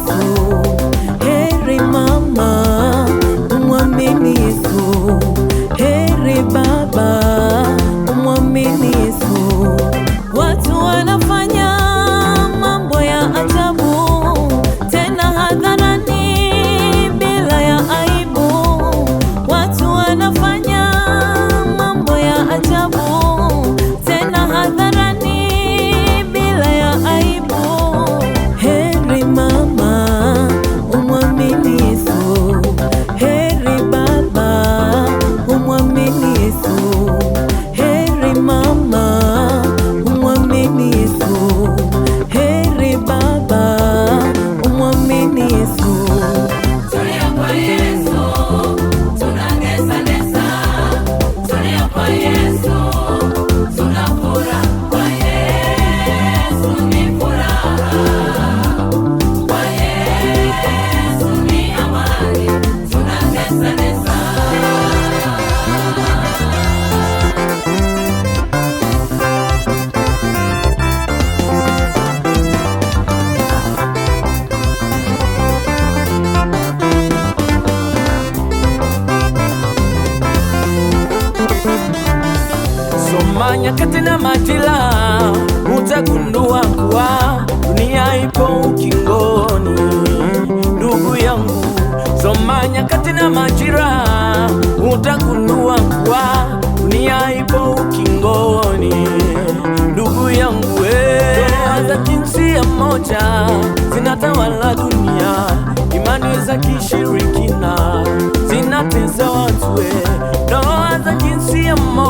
Yesu. Heri mama umwamini Yesu, heri baba umwamini Yesu. Watu wanafanya mambo ya ajabu tena hadharani bila ya aibu. Watu wanafanya mambo ya ajabu tena hadharani bila ya aibu. Heri mama umwamini Yesu, heri baba umwamini Yesu, heri mama umwamini Yesu, heri baba umwamini Yesu. Tulia kwa Yesu, tunanesa nesa. Tulia kwa Yesu, tunafura kwa Yesu ni furaha. Kwa Yesu ni amani, tunanesa nesa. Soma nyakati na majira, utagundua kuwa dunia ipo ukingoni. Ndugu yangu, soma nyakati na majira, utagundua kuwa dunia ipo ukingoni. Ndugu yangu, ndoa za jinsia moja zinatawala dunia, imani za kishirikina zinatesa watu. Ndoa za jinsia moja